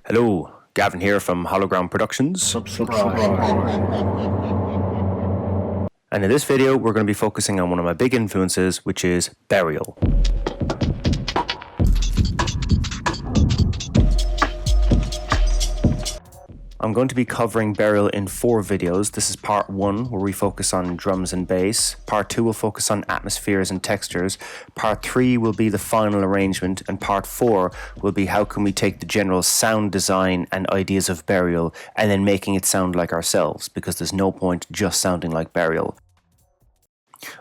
Hello, Gavin here from Hologram Productions. And in this video, we're going to be focusing on one of my big influences, which is burial. I'm going to be covering burial in 4 videos. This is part 1, where we focus on drums and bass. Part 2 will focus on atmospheres and textures. Part 3 will be the final arrangement. And part 4 will be how can we take the general sound design and ideas of burial and then making it sound like ourselves, because there's no point just sounding like burial.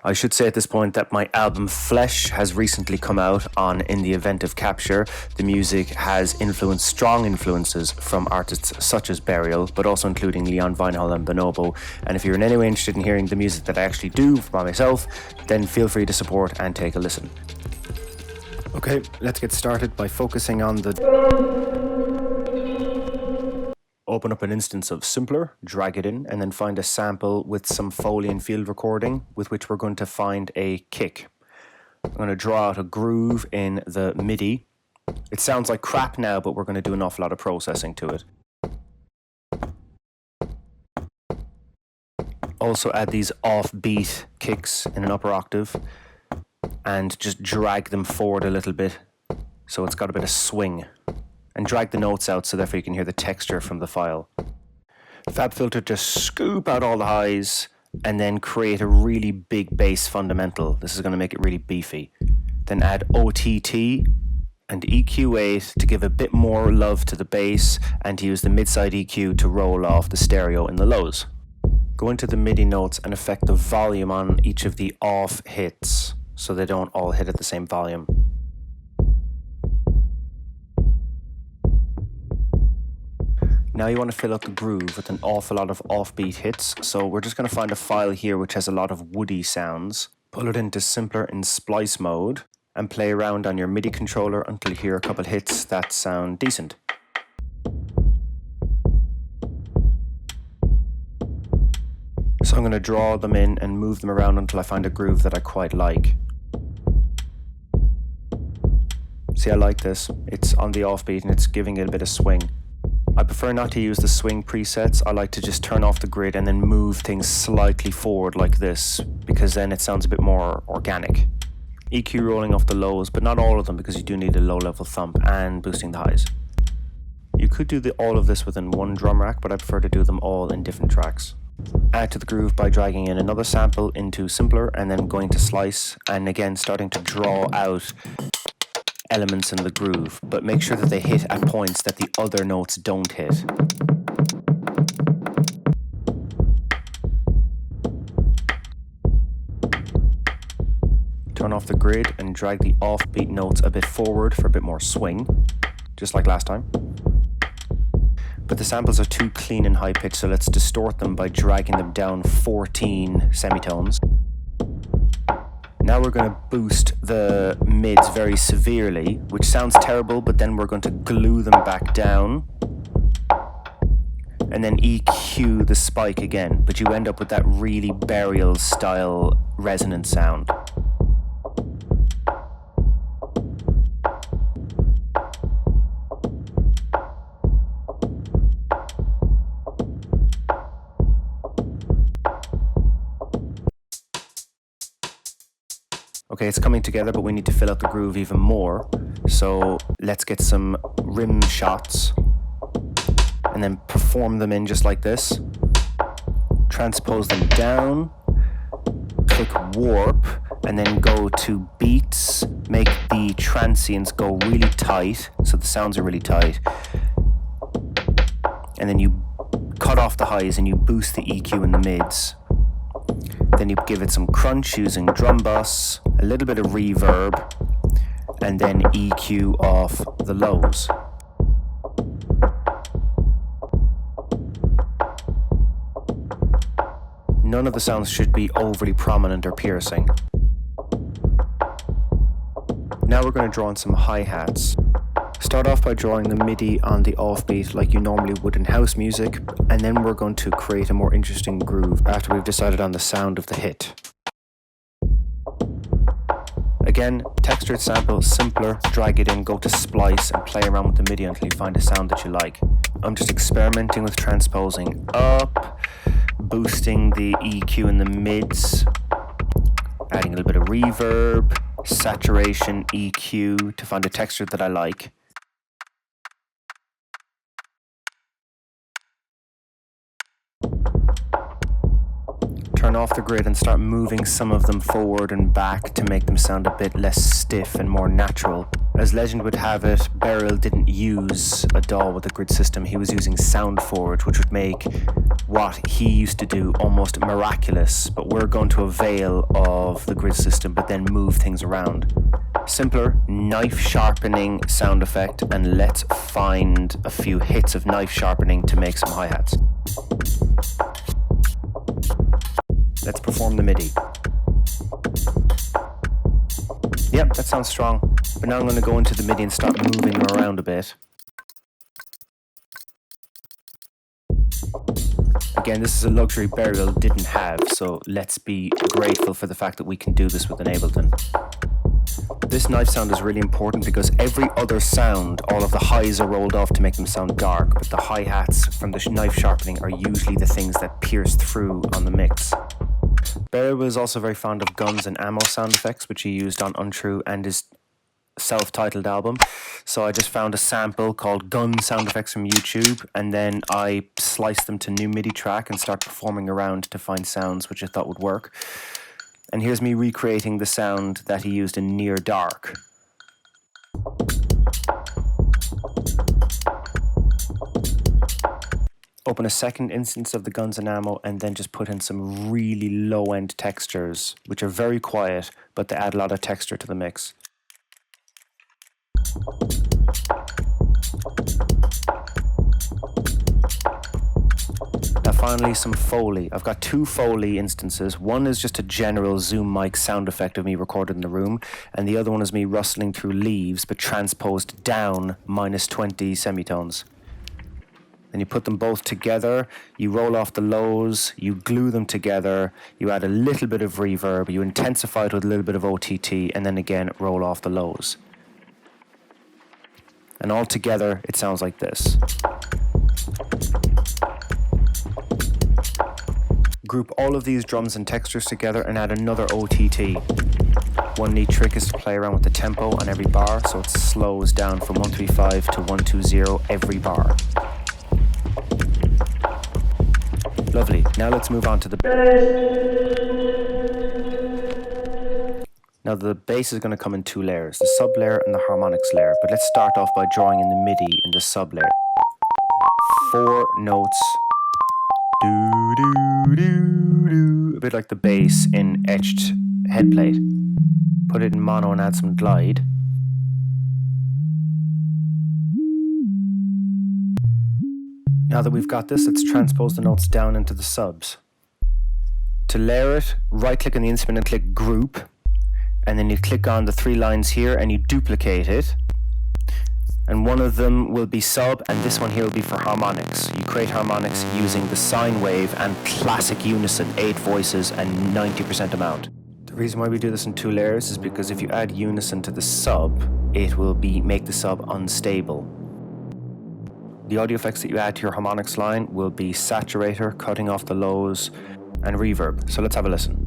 I should say at this point that my album Flesh has recently come out on In the Event of Capture. The music has strong influences from artists such as Burial, but also including Leon Vinehall and Bonobo. And if you're in any way interested in hearing the music that I actually do by myself, then feel free to support and take a listen. Okay, let's get started by focusing on Open up an instance of Simpler, drag it in, and then find a sample with some Foley and field recording with which we're going to find a kick. I'm going to draw out a groove in the MIDI. It sounds like crap now, but we're going to do an awful lot of processing to it. Also add these offbeat kicks in an upper octave and just drag them forward a little bit so it's got a bit of swing. And drag the notes out so therefore you can hear the texture from the file. FabFilter to scoop out all the highs and then create a really big bass fundamental. This is going to make it really beefy. Then add OTT and EQ8 to give a bit more love to the bass and to use the mid-side EQ to roll off the stereo in the lows. Go into the MIDI notes and affect the volume on each of the off hits so they don't all hit at the same volume. Now you want to fill out the groove with an awful lot of offbeat hits, so we're just going to find a file here which has a lot of woody sounds, pull it into Simpler in splice mode, and play around on your MIDI controller until you hear a couple hits that sound decent. So I'm going to draw them in and move them around until I find a groove that I quite like. See, I like this. It's on the offbeat and it's giving it a bit of swing. I prefer not to use the swing presets. I like to just turn off the grid and then move things slightly forward like this, because then it sounds a bit more organic. EQ rolling off the lows, but not all of them, because you do need a low level thump, and boosting the highs. You could do all of this within one drum rack, but I prefer to do them all in different tracks. Add to the groove by dragging in another sample into Simpler and then going to Slice, and again starting to draw out elements in the groove, but make sure that they hit at points that the other notes don't hit. Turn off the grid and drag the offbeat notes a bit forward for a bit more swing, just like last time. But the samples are too clean and high pitched, so let's distort them by dragging them down 14 semitones. Now we're going to boost the mids very severely, which sounds terrible, but then we're going to glue them back down and then EQ the spike again, but you end up with that really burial style resonant sound. Okay, it's coming together, but we need to fill out the groove even more. So let's get some rim shots and then perform them in just like this. Transpose them down, click warp, and then go to beats, make the transients go really tight, so the sounds are really tight. And then you cut off the highs and you boost the EQ in the mids. Then you give it some crunch using drum bus, a little bit of reverb, and then EQ off the lows. None of the sounds should be overly prominent or piercing. Now we're going to draw on some hi-hats. Start off by drawing the MIDI on the offbeat like you normally would in house music, and then we're going to create a more interesting groove after we've decided on the sound of the hit. Again, textured sample, simpler, drag it in, go to splice and play around with the MIDI until you find a sound that you like. I'm just experimenting with transposing up, boosting the EQ in the mids, adding a little bit of reverb, saturation, EQ to find a texture that I like. Turn off the grid and start moving some of them forward and back to make them sound a bit less stiff and more natural. As legend would have it, Beryl didn't use a DAW with a grid system, he was using SoundForge, which would make what he used to do almost miraculous, but we're going to avail of the grid system but then move things around. Simpler, knife sharpening sound effect, and let's find a few hits of knife sharpening to make some hi-hats. Let's perform the MIDI. Yep, that sounds strong. But now I'm going to go into the MIDI and start moving them around a bit. Again, this is a luxury Beryl didn't have, so let's be grateful for the fact that we can do this with an Ableton. This knife sound is really important because every other sound, all of the highs are rolled off to make them sound dark, but the hi-hats from the knife sharpening are usually the things that pierce through on the mix. Beryl was also very fond of guns and ammo sound effects, which he used on Untrue and his self-titled album. So I just found a sample called Gun Sound Effects from YouTube, and then I sliced them to new MIDI track and start performing around to find sounds which I thought would work. And here's me recreating the sound that he used in Near Dark. Open a second instance of the guns and ammo and then just put in some really low-end textures, which are very quiet, but they add a lot of texture to the mix. Now finally, some Foley. I've got two Foley instances. One is just a general Zoom mic sound effect of me recorded in the room, and the other one is me rustling through leaves, but transposed down -20 semitones. Then you put them both together, you roll off the lows, you glue them together, you add a little bit of reverb, you intensify it with a little bit of OTT, and then again roll off the lows. And all together it sounds like this. Group all of these drums and textures together and add another OTT. One neat trick is to play around with the tempo on every bar so it slows down from 135 to 120 every bar. Lovely. Now let's move on to the Now the bass is going to come in two layers, the sub layer and the harmonics layer. But let's start off by drawing in the MIDI in the sub layer. 4 notes. Do do do do. A bit like the bass in etched headplate. Put it in mono and add some glide. Now that we've got this, let's transpose the notes down into the subs. To layer it, right-click on the instrument and click Group, and then you click on the 3 lines here and you duplicate it. And one of them will be sub, and this one here will be for harmonics. You create harmonics using the sine wave and classic unison, 8 voices and 90% amount. The reason why we do this in 2 layers is because if you add unison to the sub, it will make the sub unstable. The audio effects that you add to your harmonics line will be saturator, cutting off the lows, and reverb. So let's have a listen.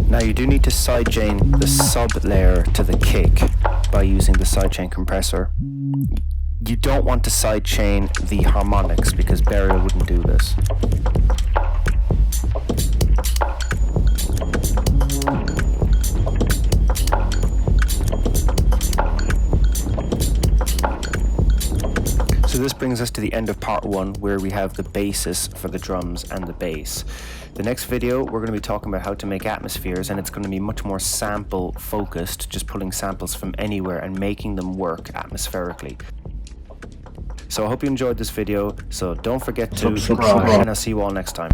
Now you do need to sidechain the sub layer to the kick by using the sidechain compressor. You don't want to sidechain the harmonics because Beryl wouldn't do this. So this brings us to the end of part 1, where we have the basis for the drums and the bass. The next video, we're going to be talking about how to make atmospheres, and it's going to be much more sample focused, just pulling samples from anywhere and making them work atmospherically. So I hope you enjoyed this video, so don't forget to subscribe, and I'll see you all next time.